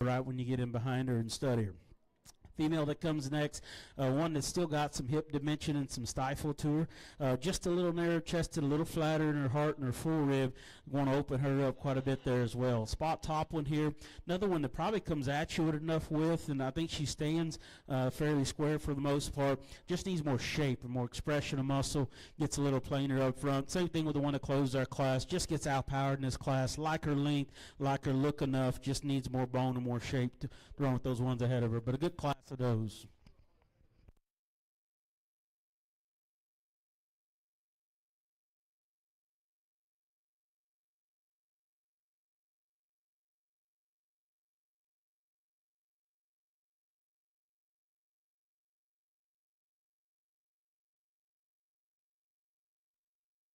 right when you get in behind her and study her. Female that comes next, one that's still got some hip dimension and some stifle to her. Just a little narrow chested, a little flatter in her heart and her full rib. Want to open her up quite a bit there as well. Spot top one here. Another one that probably comes at you with enough width, and I think she stands fairly square for the most part. Just needs more shape and more expression of muscle. Gets a little plainer up front. Same thing with the one that closed our class. Just gets outpowered in this class. Like her length, like her look enough. Just needs more bone and more shape to run with those ones ahead of her. But a good class of those.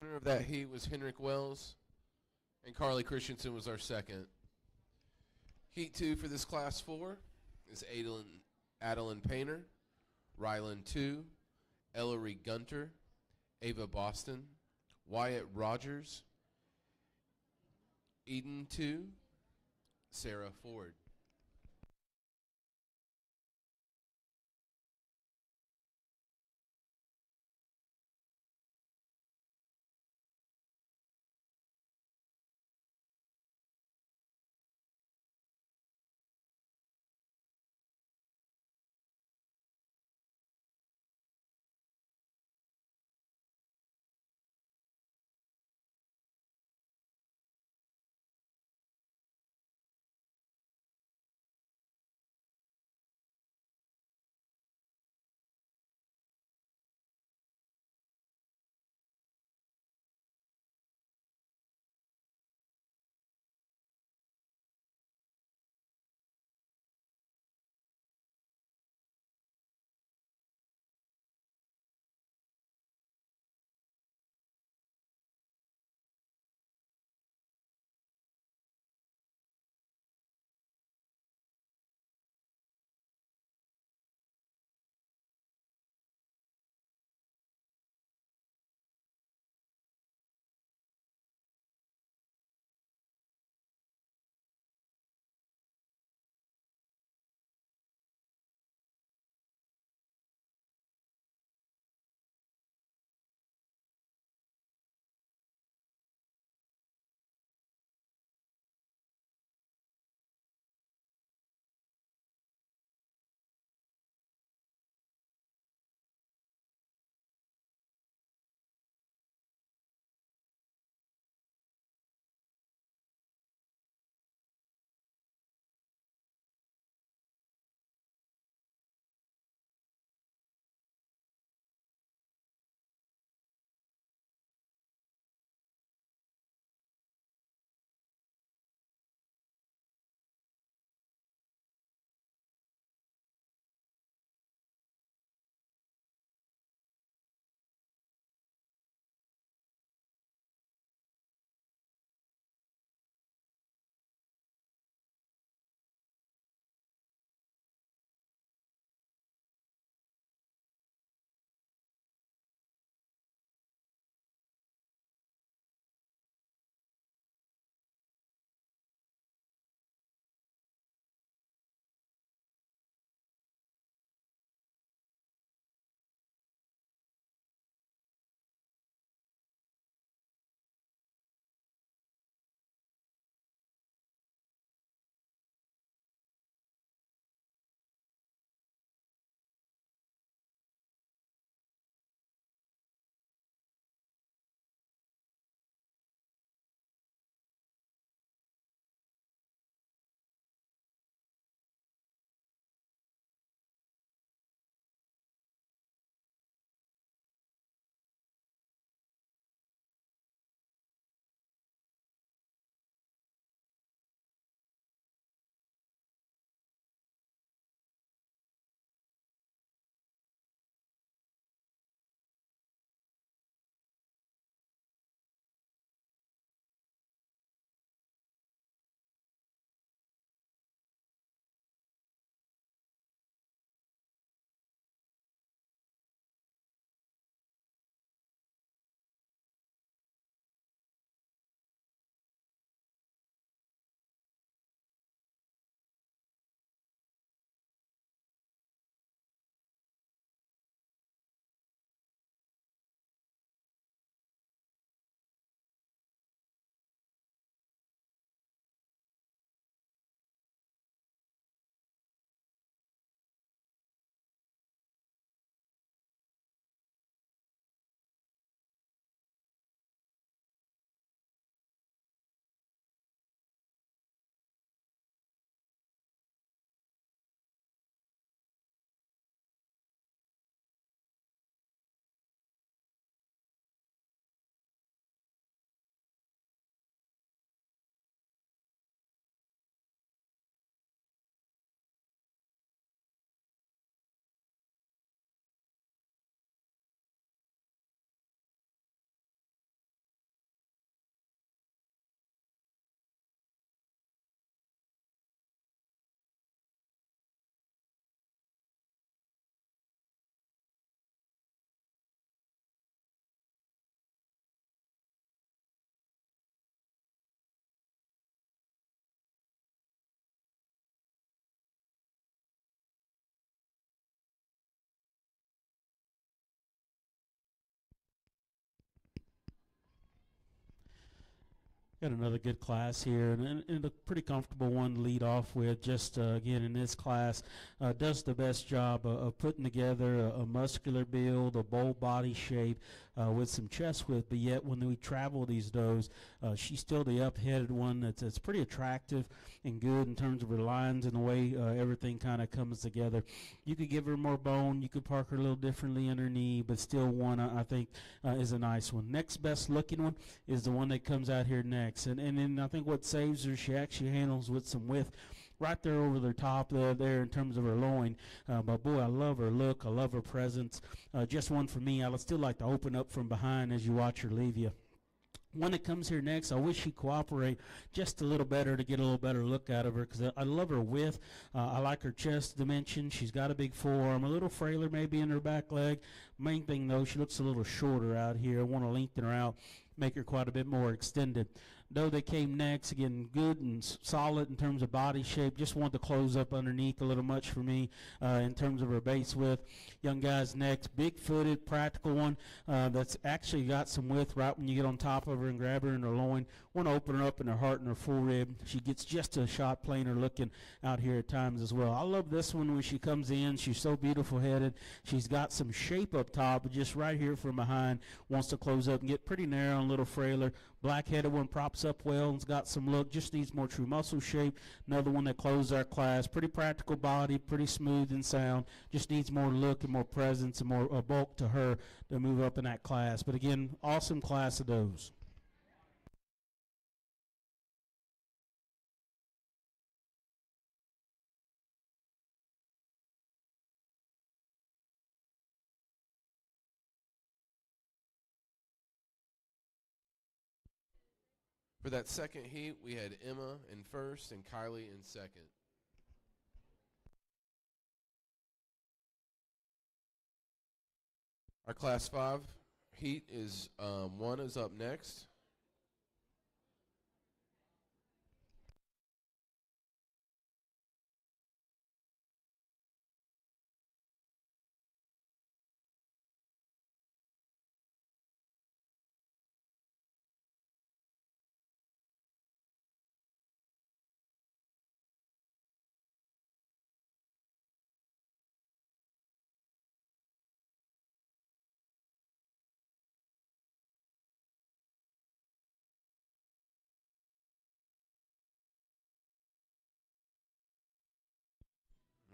Winner of that heat was Henrik Wells, and Carly Christensen was our second. Heat 2 for this class 4 is Adeline Painter, Rylan 2, Ellery Gunter, Ava Boston, Wyatt Rogers, Eden 2, Sarah Ford. Got another good class here, and a pretty comfortable one to lead off with. Just again in this class, does the best job of putting together a muscular build, a bold body shape, with some chest width. But yet, when we travel these does, she's still the up-headed one. That's pretty attractive and good in terms of her lines and the way everything kind of comes together. You could give her more bone. You could park her a little differently in her knee, but still one I think is a nice one. Next best looking one is the one that comes out here next. And then I think what saves her, she actually handles with some width right there over the top there in terms of her loin. But boy, I love her look. I love her presence. Just one for me. I would still like to open up from behind as you watch her leave you. One that comes here next, I wish she'd cooperate just a little better to get a little better look out of her, because I love her width. I like her chest dimension. She's got a big forearm, a little frailer maybe in her back leg. Main thing, though, she looks a little shorter out here. I want to lengthen her out, make her quite a bit more extended. Though they came next, again, good and solid in terms of body shape. Just want to close up underneath a little much for me in terms of her base width. Young guys next, big-footed, practical one that's actually got some width right when you get on top of her and grab her in her loin. Want to open her up in her heart and her full rib. She gets just a shot plainer looking out here at times as well. I love this one when she comes in. She's so beautiful-headed. She's got some shape up top, but just right here from behind wants to close up and get pretty narrow and a little frailer. Black-headed one props up well and's got some look, just needs more true muscle shape. Another one that closed our class. Pretty practical body, pretty smooth and sound. Just needs more look and more presence and more bulk to her to move up in that class. But again, awesome class of those. For that second heat, we had Emma in first and Kylie in second. Our Class 5 heat is one is up next.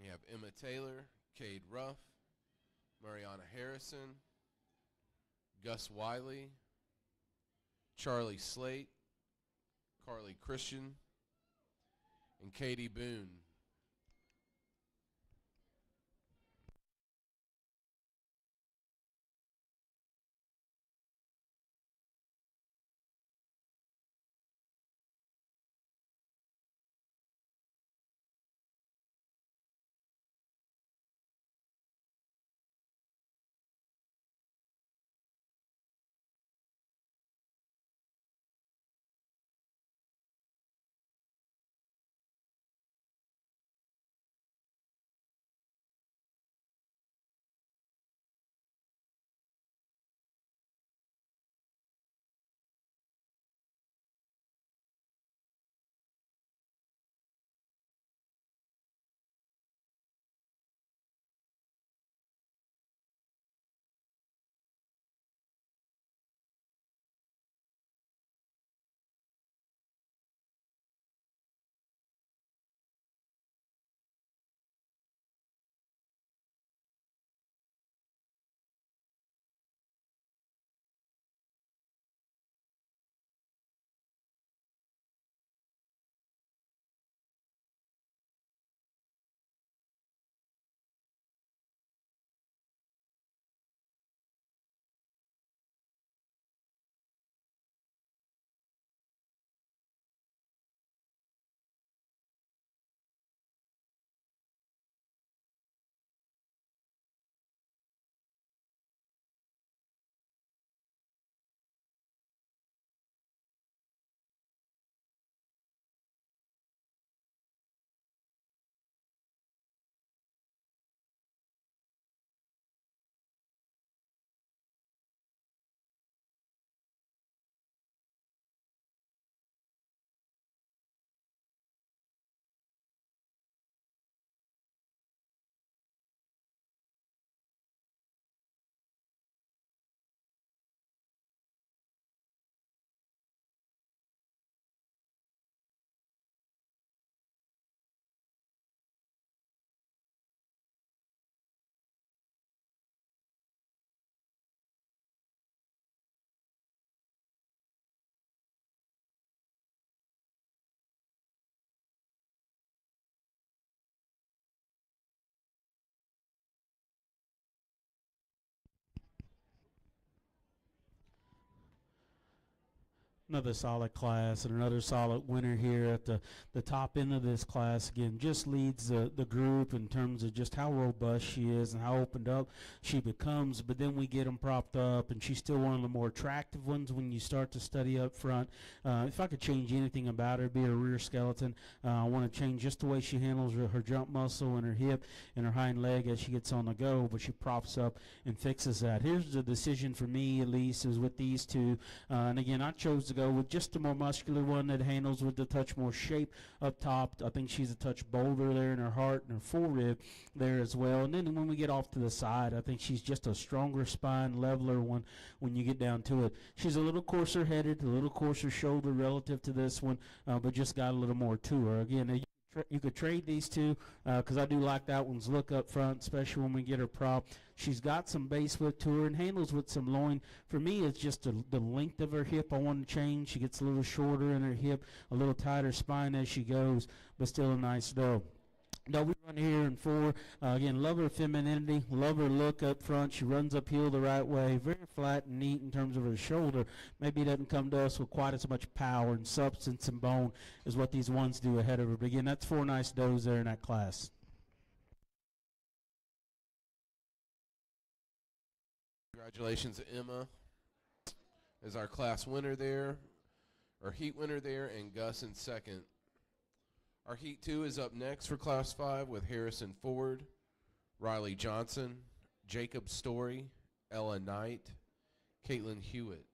We have Emma Taylor, Cade Ruff, Mariana Harrison, Gus Wiley, Charlie Slate, Carly Christian, and Katie Boone. Another solid class and another solid winner here at the top end of this class. Again, just leads the group in terms of just how robust she is and how opened up she becomes. But then we get them propped up, and she's still one of the more attractive ones when you start to study up front. If I could change anything about her, it'd be her rear skeleton. I want to change just the way she handles her jump muscle and her hip and her hind leg as she gets on the go, but she props up and fixes that. Here's the decision for me, at least, is with these two. And again, I chose to go with just a more muscular one that handles with a touch more shape up top. I think she's a touch bolder there in her heart and her forearm there as well. And then when we get off to the side, I think she's just a stronger spine, leveler one when you get down to it. She's a little coarser headed, a little coarser shoulder relative to this one, but just got a little more to her. Again, you could trade these two because I do like that one's look up front, especially when we get her prop. She's got some base width to her and handles with some loin. For me, it's just the length of her hip I want to change. She gets a little shorter in her hip, a little tighter spine as she goes, but still a nice doe. Now we run here in 4. Again, love her femininity, love her look up front. She runs uphill the right way, very flat and neat in terms of her shoulder. Maybe doesn't come to us with quite as much power and substance and bone as what these ones do ahead of her. But again, that's 4 nice does there in that class. Congratulations to Emma as our class winner there, or heat winner there, and Gus in second. Our Heat 2 is up next for Class 5 with Harrison Ford, Riley Johnson, Jacob Story, Ella Knight, Caitlin Hewitt.